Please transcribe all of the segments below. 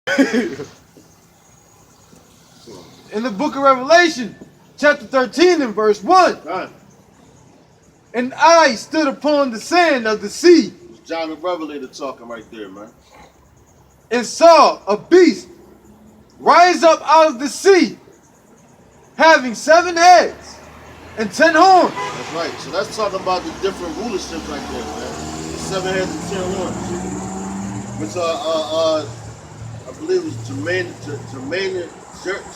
In the book of Revelation, chapter 13 and verse 1. Right. And I stood upon the sand of the sea. It's John the Revelator talking right there, man. And saw a beast rise up out of the sea, having 7 heads and 10 horns. That's right. So that's talking about the different rulerships right there, man. The 7 heads and 10 horns. Which I believe it was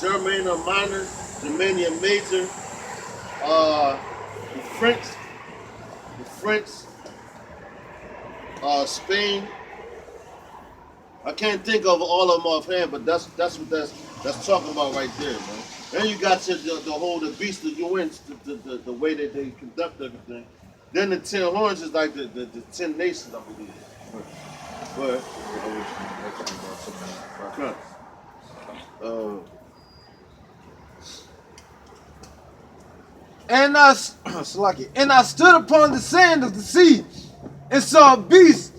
Germania Minor, Germania Major, the French, Spain. I can't think of all of them offhand, but that's what that's talking about right there, man. Then you got the beast of UN, the way that they conduct everything. Then the 10 horns is like the 10 nations, I believe. But and I stood upon the sand of the sea, and saw a beast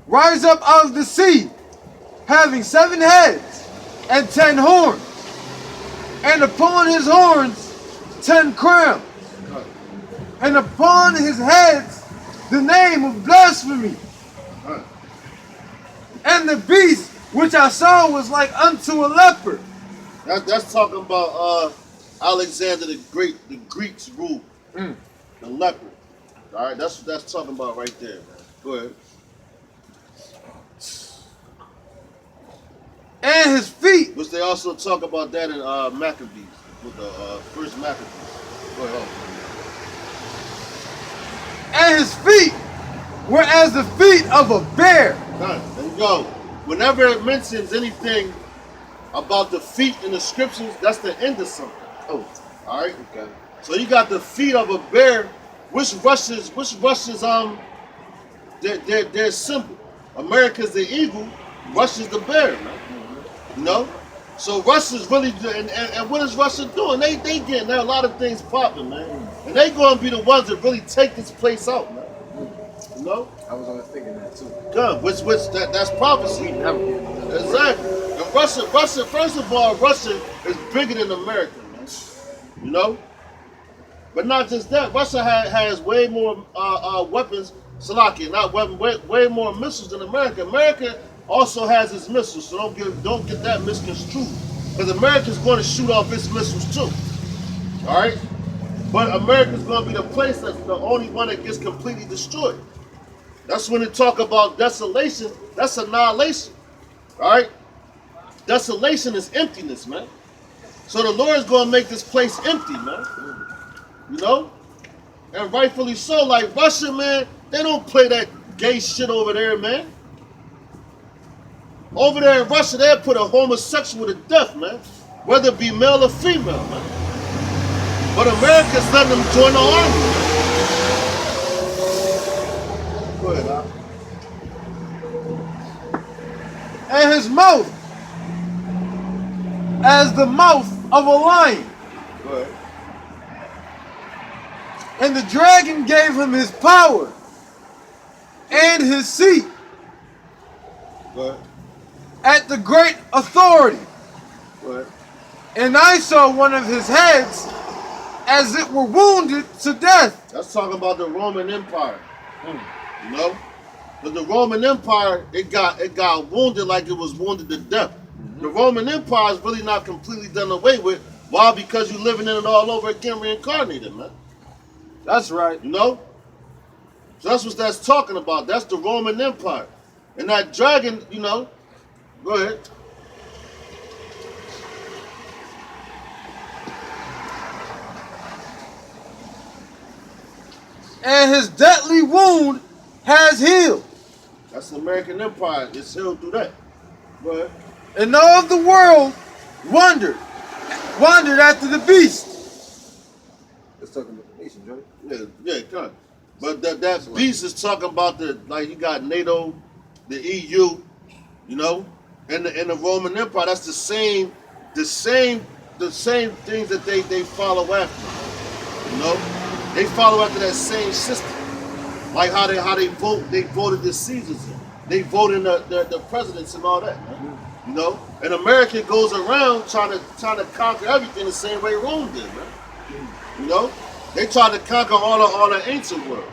rise up out of the sea, having 7 heads and 10 horns, and upon his horns 10 crowns, and upon his heads the name of blasphemy. And the beast which I saw was like unto a leopard. That's talking about Alexander the Great, the Greeks ruled the leopard. All right, that's what that's talking about right there, man. Go ahead. And his feet, Which they also talk about that in Maccabees, with the first Maccabees. Go ahead. and his feet were as the feet of a bear. Done. There you go. Whenever it mentions anything about the feet in the scriptures, that's the end of something. Oh, All right. Okay. So you got the feet of a bear. Which Russia's their symbol. America's the eagle. Russia's the bear, man. You know. So Russia's really and what is Russia doing? They getting a lot of things popping, man. And they gonna be the ones that really take this place out, man. You know. I was only thinking that too. Good. Which that's prophecy. Exactly. And Russia, first of all, Russia is bigger than America, man. You know? But not just that, Russia has way more weapons, Slovakia, not weapons, way more missiles than America. America also has its missiles, so don't get that misconstrued. Because America's going to shoot off its missiles too. Alright? But America's going to be the place that's the only one that gets completely destroyed. That's when they talk about desolation, that's annihilation. Alright? Desolation is emptiness, man. So the Lord is going to make this place empty, man. You know? And rightfully so. Like Russia, man, they don't play that gay shit over there, man. Over there in Russia, they'll put a homosexual to death, man. Whether it be male or female, man. But America's letting them join the army, man. Go ahead, Al. And his mouth as the mouth of a lion. Go ahead. And the dragon gave him his power and his seat Go ahead. at the great authority. Go ahead. And I saw one of his heads as it were wounded to death. That's talking about the Roman Empire. You know? But the Roman Empire, it got wounded like it was wounded to death. The Roman Empire is really not completely done away with. Why? Because you're living in it all over again, reincarnated, man. That's right. You know? So that's what that's talking about. That's the Roman Empire. And that dragon, you know, go ahead. And his deadly wound has healed. That's the American Empire. It's healed through that. Go ahead. And all the world wandered after the beast. Let's talk about the nations, right? Yeah, come on. But that beast is talking about you got NATO, the EU, you know, and the Roman Empire. That's the same things that they follow after. You know, they follow after that same system, like how they voted the Caesars in. they vote in the presidents and all that, man. You know? And America goes around trying to conquer everything the same way Rome did, man. You know? They tried to conquer all the ancient world.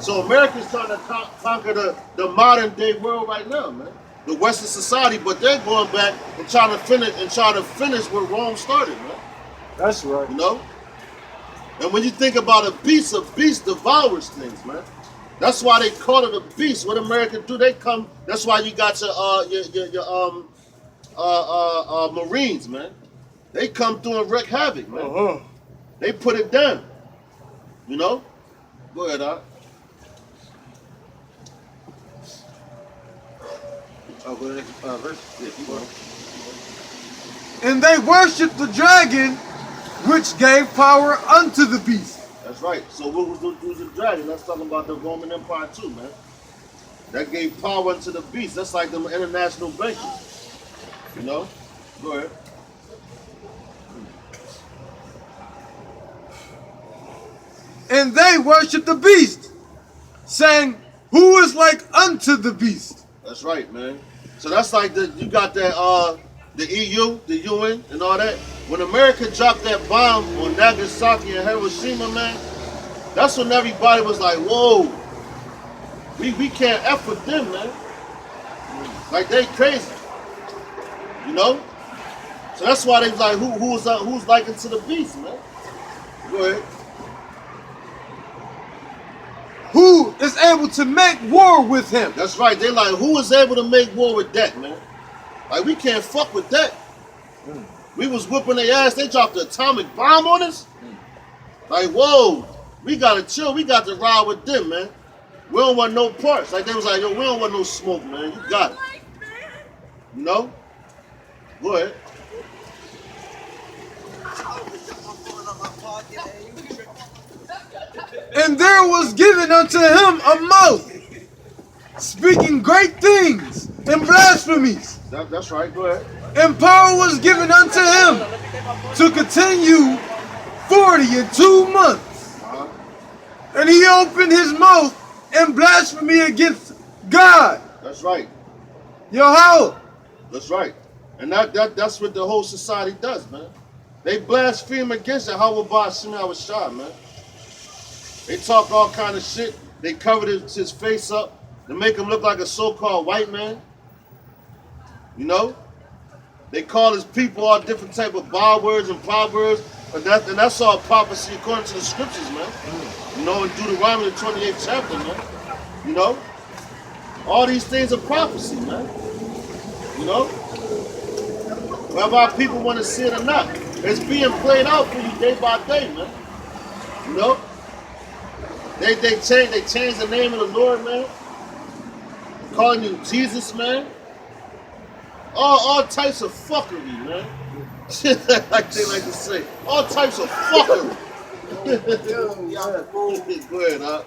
So America's trying to conquer the modern day world right now, man. The Western society, but they're going back and trying to finish what Rome started, man. That's right. You know? And when you think about a beast devours things, man. That's why they call it a beast. What Americans do, they come. That's why you got your Marines, man. They come through and wreak havoc, man. They put it down. You know? Go ahead, Doc. Oh, go to the next verse. Yeah, keep going. And they worshiped the dragon, which gave power unto the beast. That's right. So what was the dragon? That's talking about the Roman Empire too, man. That gave power unto the beast. That's like the international banking. You know? Go ahead. And they worshiped the beast, saying, who is like unto the beast? That's right, man. So that's like you got that the EU, the UN, and all that. When America dropped that bomb on Nagasaki and Hiroshima, man, that's when everybody was like, whoa, we can't F with them, man. Like they crazy. You know? So that's why they was like, who's likened to the beast, man? Go ahead. Who is able to make war with him? That's right. They like, who is able to make war with that, man? Like, we can't fuck with that. We was whipping their ass. They dropped the atomic bomb on us. Like, whoa, we gotta chill. We got to ride with them, man. We don't want no parts. Like, they was like, yo, we don't want no smoke, man. You got it. You know? Go ahead. And there was given unto him a mouth, speaking great things and blasphemies. That's right. Go ahead. And power was given unto him to continue 42 months. And he opened his mouth in blasphemy against God. That's right. Yahweh. That's right. And that's what the whole society does, man. They blaspheme against Yahweh Ba'ashim Yahushua, man. They talk all kind of shit. They covered his face up to make him look like a so-called white man. You know? They call his people all different type of bywords and proverbs. And that's all prophecy according to the scriptures, man. You know, in Deuteronomy, the 28th chapter, man. You know? All these things are prophecy, man. You know? Whether our people want to see it or not. It's being played out for you day by day, man. You know? They changed the name of the Lord, man. Calling you Jesus, man. All types of fuckery, man. Like they like to say. All types of fuckery. Go ahead, huh?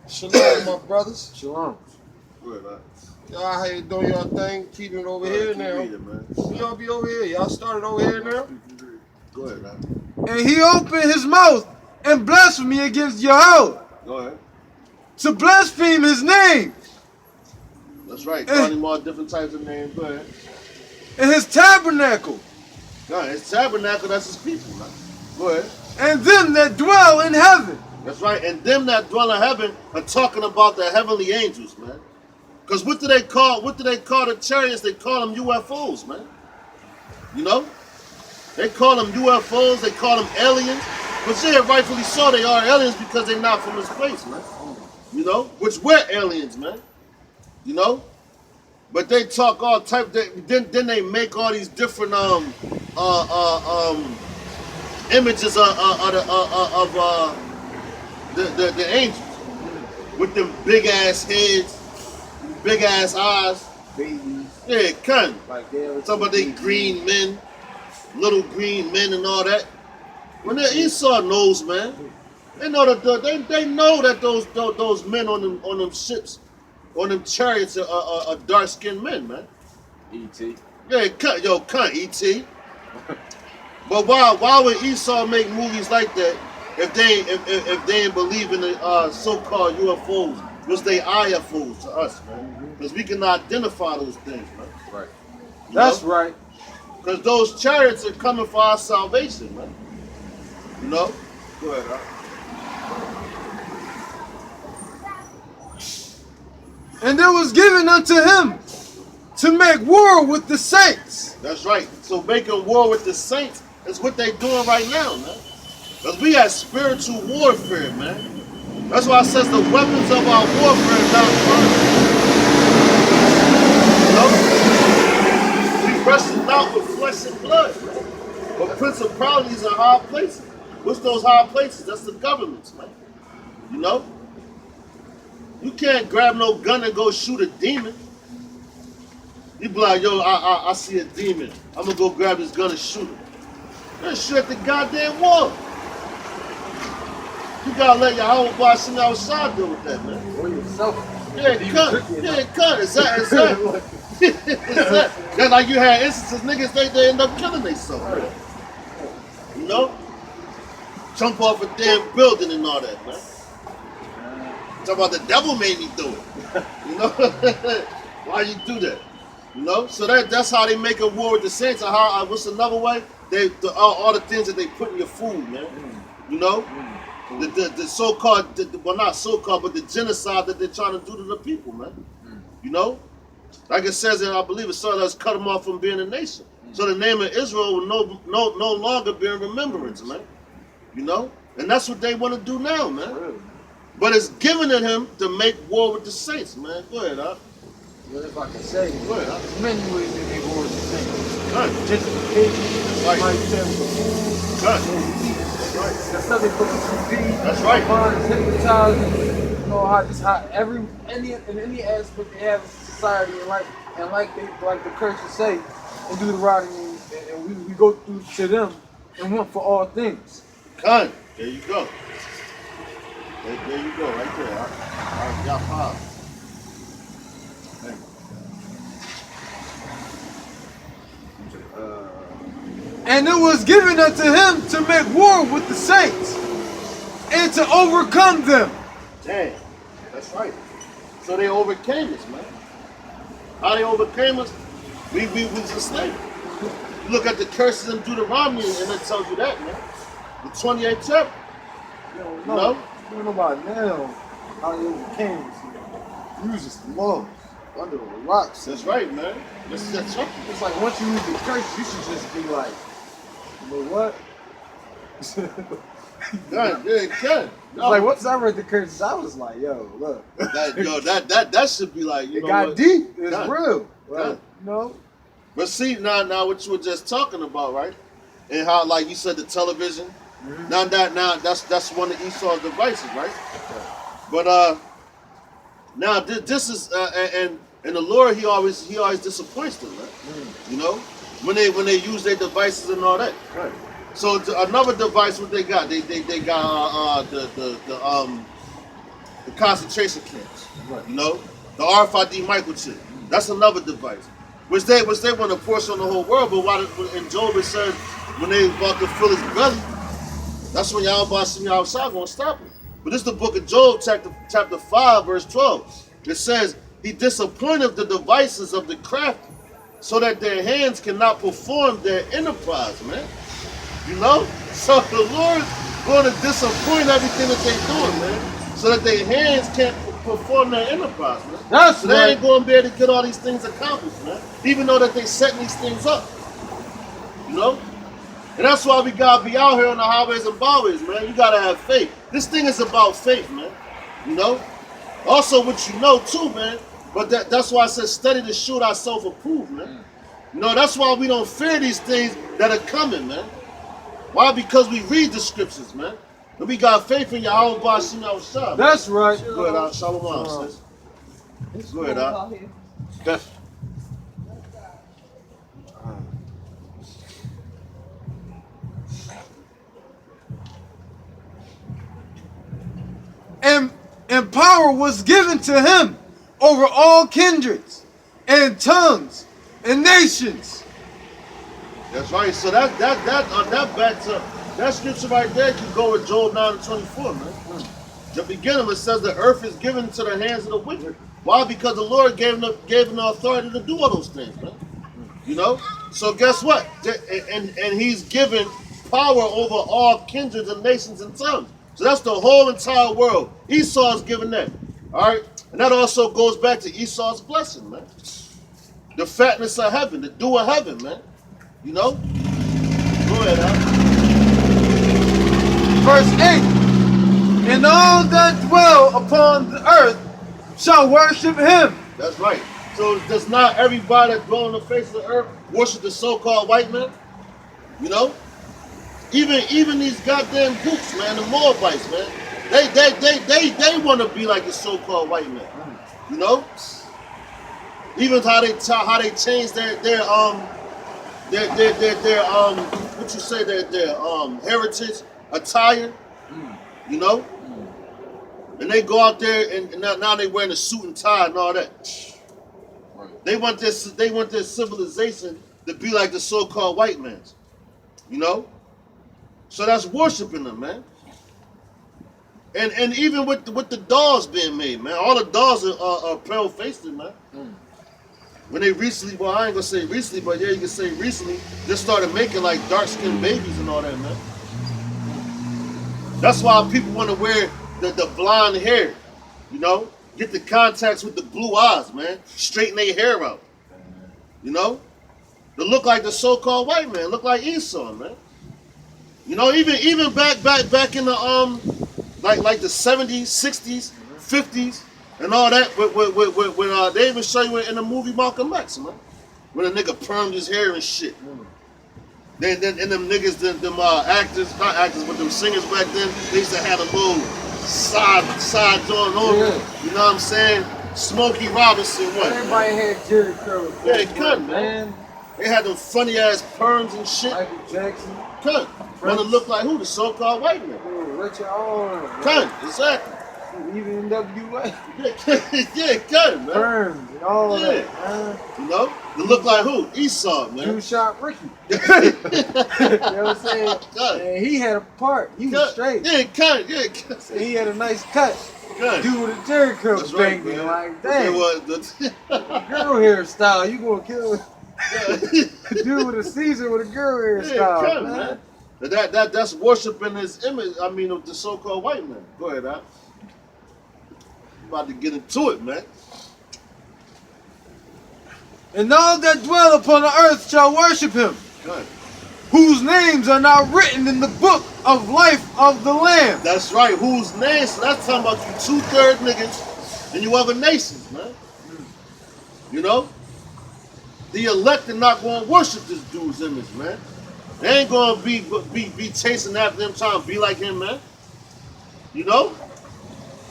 Shalom, my brothers. Shalom. Go ahead, huh? Y'all how you doing y'all thing? Keeping it over here Keep now. reading, man. Y'all be over here. Y'all started over here now. Go ahead, huh? And he opened his mouth in blasphemy against Yahweh, Go ahead. to blaspheme his name That's right. Calling him all different types of names. Go ahead. and his tabernacle, Go ahead. His tabernacle, that's his people, man. Go ahead. and them that dwell in heaven. That's right. And them that dwell in heaven are talking about the heavenly angels, man. Because what do they call the chariots? They call them UFOs, man. You know? They call them UFOs, they call them aliens. But yeah, rightfully so, they are aliens because they're not from this place, man. You know? Which we're aliens, man. You know? But they talk all type. Then they make all these different images of the angels with them big ass heads, big ass eyes. Babies. Yeah, kind. Like they Talking about they green men, little green men and all that. When Esau knows, man, they know that they know that those men on them ships, on them chariots are dark skinned men, man. E.T. Yeah, cunt E.T. But why would Esau make movies like that if they ain't believe in the so-called UFOs was they ayahfuls to us, man. Because we can identify those things, man. Right. That's right. Because those chariots are coming for our salvation, man. You know? Go ahead, huh? And it was given unto him to make war with the saints. That's right. So making war with the saints is what they doing right now, man. Because we have spiritual warfare, man. That's why it says the weapons of our warfare are not carnal. You know? We wrestle not with flesh and blood, man. But principalities in high places. What's those high places? That's the governments, man. You know? You can't grab no gun and go shoot a demon. You be like, yo, I see a demon. I'm gonna go grab this gun and shoot him. Man, shoot at the goddamn wall. You gotta let your whole body sit outside deal with that, man. Or yourself. Yeah, cut. Yeah, cut. Exactly. That's like you had instances, niggas, they end up killing themselves. You know? Jump off a damn building and all that, man. Talk about the devil made me do it. You know? Why you do that? You know? So that's how they make a war with the saints. And how, what's another way? All the things that they put in your food, man. You know? The so-called, well, not so-called, but the genocide that they're trying to do to the people, man. You know? Like it says, and I believe it says, let's cut them off from being a nation. So the name of Israel will no longer be in remembrance, man. You know? And that's what they want to do now, man. But it's given to him to make war with the saints, man. Go ahead, huh? Well, if I can say, Go ahead, huh? there's many ways to make war with the saints. Cut. Gentrification, Right. like that with the food, Cut. right. The stuff they put in TV. That's right. Bonds, hypnotizing. You know how in any aspect they have in society and like the curses say, and do the rotting and we go through to them and want for all things. Cut. There you go. There you go, right there. All right, y'all pause. And it was given unto him to make war with the saints and to overcome them. Damn, that's right. So they overcame us, man. How they overcame us? We was enslaved. You look at the curses in Deuteronomy and it tells you that, man. The 28th chapter. No. You know about now how they overcame us. You was just lost under the rocks. That's right, man. That's right. It's like once you read the curse, you should just be like, you know what? God, yeah, God. No. Like once I read the curses, I was like, yo, look. That should be like, you It know got what? deep. It's God. real. Like, God. you know? But see, now what you were just talking about, right? And how, like you said, the television. Now that's one of Esau's devices, right? But now this is and the Lord he always disappoints them, right? You know, when they use their devices and all that. Right. So another device, what they got? They got the concentration camps. Right. You know, the RFID microchip. That's another device, which they want to force on the whole world. But in Job it says when they about to fill his belly, that's when y'all about to see me outside gonna stop him. But this is the book of Job, chapter 5, verse 12. It says, he disappointed the devices of the crafty, so that their hands cannot perform their enterprise, man. You know? So the Lord's going to disappoint everything that they're doing, man. So that their hands can't perform their enterprise, man. That's So they ain't going to be able to get all these things accomplished, man. Even though that they setting these things up. You know? And that's why we gotta be out here on the highways and byways, man. You gotta have faith. This thing is about faith, man. You know? Also what you know too, man. But that's why I said study to shoot ourselves approved, man. You know, that's why we don't fear these things that are coming, man. Why? Because we read the scriptures, man. And we got faith in Yahweh Bashim Yahushua. That's right. Go ahead, Shalom, sis. Go ahead, That's and power was given to him over all kindreds and tongues and nations. That's right. So that back to that scripture right there can go with Job 9:24, man. The beginning, it says the earth is given to the hands of the wicked. Why? Because the Lord gave him the authority to do all those things, man. You know? So guess what? And he's given power over all kindreds and nations and tongues. So that's the whole entire world. Esau is given that. All right? And that also goes back to Esau's blessing, man. The fatness of heaven, the dew of heaven, man. You know? Go ahead, Al. Verse 8. And all that dwell upon the earth shall worship him. That's right. So does not everybody that dwell on the face of the earth worship the so-called white man? You know? Even these goddamn gooks, man, the Moabites, man. They want to be like the so-called white man. You know? Even how they change their what you say, their heritage attire. You know? And they go out there and now they wearing a suit and tie and all that. They want their civilization to be like the so-called white man's. You know? So that's worshiping them, man. And even with the dolls being made, man, all the dolls are pale-faced, man. When they recently, well, I ain't gonna say recently, but yeah, you can say recently, just started making like dark-skinned babies and all that, man. That's why people want to wear the blonde hair, you know? Get the contacts with the blue eyes, man. Straighten their hair out, you know? To look like the so-called white man, look like Esau, man. You know, even back in the like the 70s, 60s, 50s, and all that. When they even show you in the movie Malcolm X, man, when a nigga permed his hair and shit. Then and them niggas, them actors, not actors, but them singers back then, they used to have a little side joint on. Yeah. You know what I'm saying? Smokey Robinson, what? Everybody had Jerry curls. Yeah, it could, man. They had them funny ass perms and shit. Michael Jackson. Could. Want to look like who? The so-called white man. Richard Owens. Could, exactly. Even NWA. Yeah, could, man. Burns and all Yeah. that, man. You know? To look like who? Esau, man. Two shot Ricky. You know what I'm saying? Cut. And he had a part. He was Cut. straight. Yeah, cut. Yeah, cut. And he had a nice cut. Cut. Dude with a Jerry curl That's right, banging man. like It that. was Girl hairstyle. You gonna kill the dude with a Caesar with a girl yeah, hairstyle, cut, man. man. But that's worshiping his image. I mean, of the so-called white man. Go ahead, Al. About to get into it, man. And all that dwell upon the earth shall worship him, Cut. whose names are not written in the book of life of the Lamb. That's right. Whose name? So that's talking about you 2/3 niggas and you other nations, man. You know? The elect are not going to worship this dude's image, man. They ain't going to be chasing after him, trying to be like him, man. You know?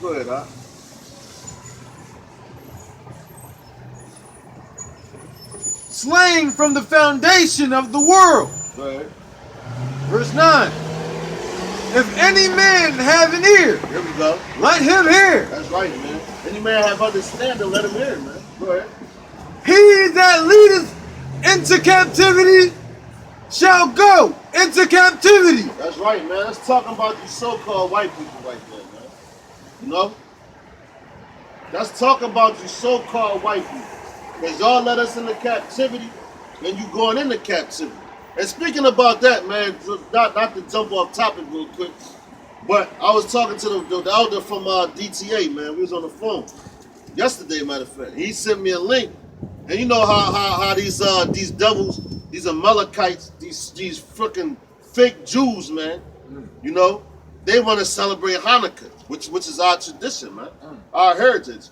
Go ahead, Al. Slain from the foundation of the world. Go ahead. Verse 9. If any man have an ear, Here we go. let him hear. That's right, man. Any man have understanding, let him hear, man. Go ahead. He that leadeth into captivity shall go into captivity. That's right, man. Let's talk about these so-called white people right there, man. You know? Let's talk about you so-called white people. Because y'all let us into captivity, and you going into captivity. And speaking about that, man, not to jump off topic real quick, but I was talking to the elder from DTA, man. We was on the phone yesterday, matter of fact. He sent me a link, and you know how these devils, these Amalekites, these freaking fake Jews, man. You know, they want to celebrate Hanukkah, which is our tradition, man, our heritage.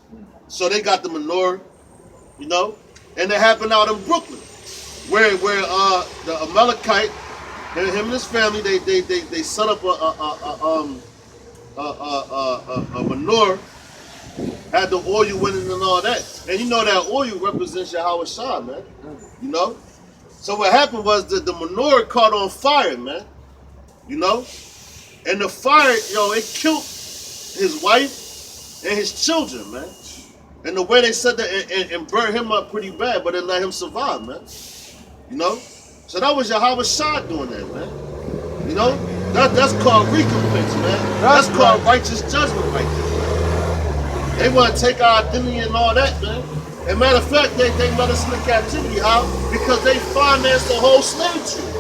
So they got the menorah, you know, and it happened out in Brooklyn, where the Amalekite, him and his family, they set up a menorah, had the oil in it and all that, and you know that oil represents Yahweh Shah, man. You know, so what happened was that the menorah caught on fire, man. You know, and the fire, it killed his wife and his children, man. And the way they said that and burned him up pretty bad, but it let him survive, man. You know? So that was Yahweh Shah doing that, man. You know? That's called recompense, man. That's called righteous judgment right there. They want to take our identity and all that, man. And matter of fact, they let us into captivity. How? Because they financed the whole slave trade.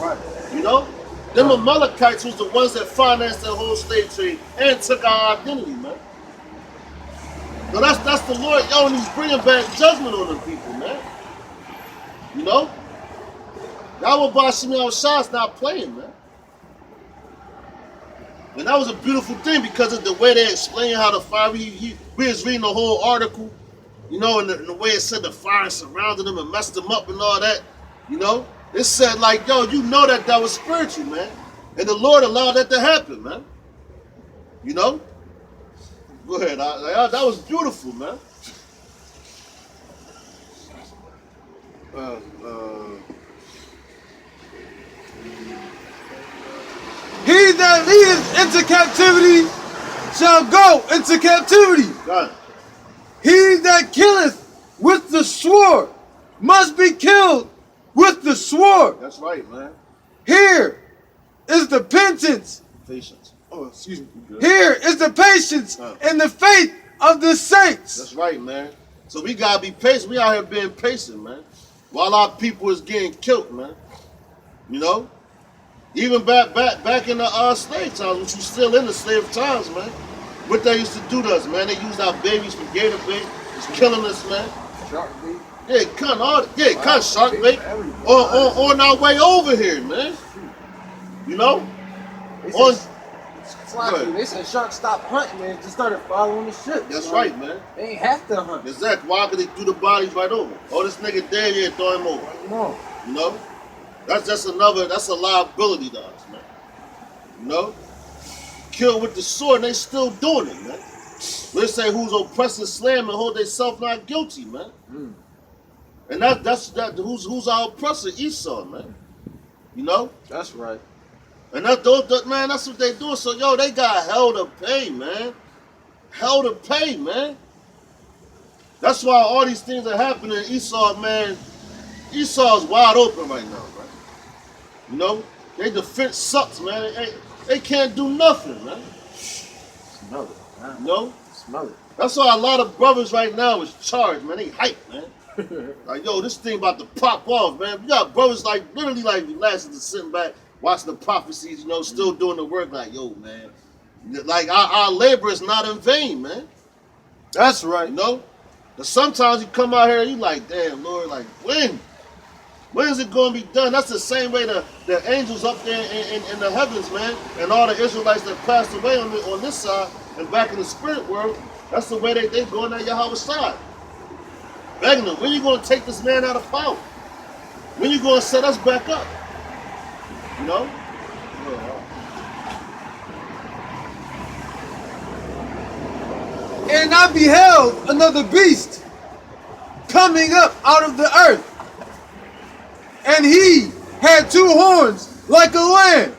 Right. You know? Them Amalekites was the ones that financed the whole slave trade and took our identity, man. So that's the Lord, yo, and he's bringing back judgment on the people, man. You know? Yahweh Bashim Shah's not playing, man. And that was a beautiful thing because of the way they explained how the fire, we was reading the whole article, you know, and the way it said the fire surrounded them and messed them up and all that, you know? It said like, yo, you know that was spiritual, man. And the Lord allowed that to happen, man. You know? Go ahead. That was beautiful, man. He that leadeth into captivity shall go into captivity. God. He that killeth with the sword must be killed with the sword. That's right, man. Here is the penance. Patience. Oh, excuse me. Here is the patience and the faith of the saints. That's right, man. So we gotta be patient. We out here being patient, man. While our people is getting killed, man. You know? Even back in the slave times, which was still in the slave times, man. What they used to do to us, man. They used our babies for gator bait. It's killing us, man. Shark bait. Yeah, shark bait. On our way over here, man. You know? They said sharks stopped hunting and just started following the ship. That's right, man. They ain't have to hunt. Exactly. Why could they threw the bodies right over? Oh, this nigga dead, yeah, throw him over. No. You know? That's a liability to us, man. You know? Kill with the sword, and they still doing it, man. They say who's oppressing slam and hold themselves not guilty, man. And that's who's our oppressor? Esau, man. You know? That's right. And that's what they doing. So yo, they got hell to pay, man. Hell to pay, man. That's why all these things are happening. Esau, man, Esau's wide open right now, man. You know? Their defense sucks, man. They can't do nothing, man. Smell it, man. You know? Smell it. That's why a lot of brothers right now is charged, man. They hype, man. Like, yo, this thing about to pop off, man. We got brothers like literally like relaxing, just sitting back, watching the prophecies, you know, still doing the work. Like, yo, man, like our labor is not in vain, man. That's right. You know, but sometimes you come out here, you like, damn, Lord, like when is it going to be done? That's the same way the angels up there in the heavens, man, and all the Israelites that passed away on this side and back in the spirit world. That's the way they going at Yahweh's side. Begging them, when you going to take this man out of power? When you going to set us back up? You know? And I beheld another beast coming up out of the earth. And he had two horns like a lamb.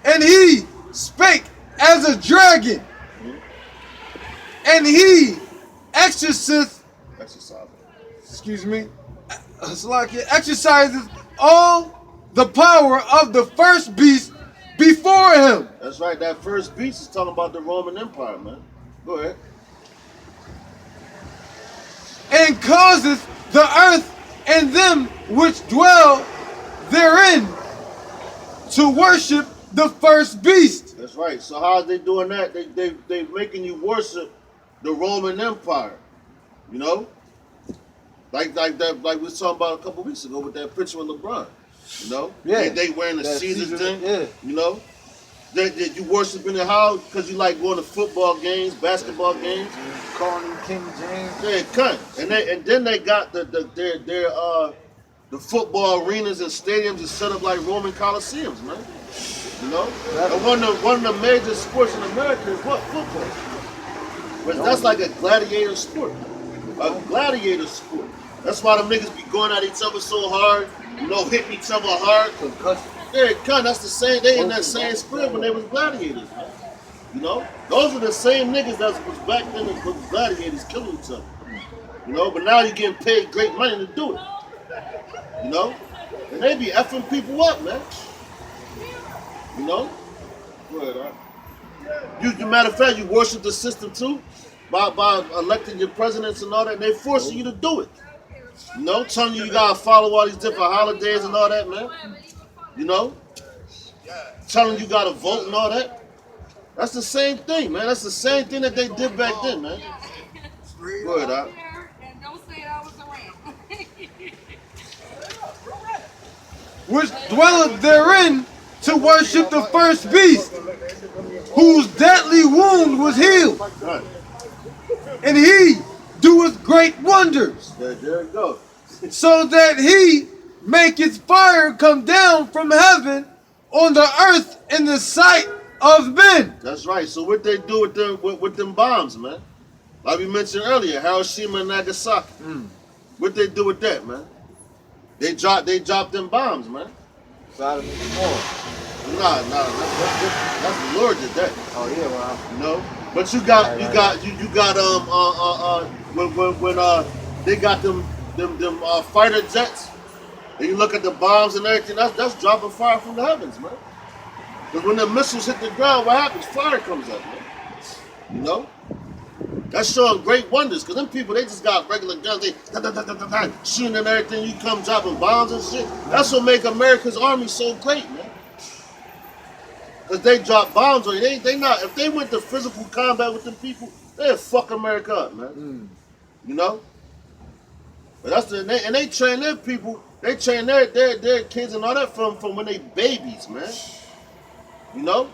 And he spake as a dragon. And he exercises all the power of the first beast before him. That's right. That first beast is talking about the Roman Empire, man. Go ahead. And causeth the earth and them which dwell therein to worship the first beast. That's right. So how are they doing that? They making you worship the Roman Empire. You know? Like we was talking about a couple weeks ago with that picture of LeBron. You know? Yeah. They wearing the Caesar thing. Yeah. You know? That you worship in the house because you like going to football games, basketball games. Calling him King James. Yeah, cunt. And then they got their the football arenas and stadiums is set up like Roman Coliseums, man. You know? And one of the major sports in America is what? Football. But that's like a gladiator sport. A gladiator sport. That's why them niggas be going at each other so hard, you know, hitting each other hard. Concussion. Yeah, cunt, that's the same, they in that same spirit when they was gladiators, man. You know? Those are the same niggas that was back then that was gladiators killing each other. You know, but now you're getting paid great money to do it. You know? And they be effing people up, man. You know? Good, huh? You matter of fact, you worship the system too by electing your presidents and all that. And they forcing you to do it. You know, telling you gotta follow all these different holidays and all that, man. You know, telling you gotta vote and all that. That's the same thing, man. That's the same thing that they did back then, man. Good, huh? And don't say I was around. Which dwelleth therein to worship the first beast, whose deadly wound was healed, Right. and he doeth great wonders, There it goes. so that he maketh fire come down from heaven on the earth in the sight of men. That's right. So what they do with them bombs, man? Like we mentioned earlier, Hiroshima and Nagasaki. What they do with that, man? They drop them bombs, man. Sodom and Gomorrah. Nah, that's the Lord did that. Oh yeah, well. You know, but you got when they got them fighter jets, and you look at the bombs and everything, that's dropping fire from the heavens, man. Because when the missiles hit the ground, what happens? Fire comes up, man. You know, that's showing great wonders. Because them people, they just got regular guns, they shooting and everything. You come dropping bombs and shit. That's what make America's army so great, man. Because they drop bombs on you. They not, if they went to physical combat with them people, they'd fuck America up, man. You know? But that's and they train their people, they train their kids and all that from when they babies, man. You know?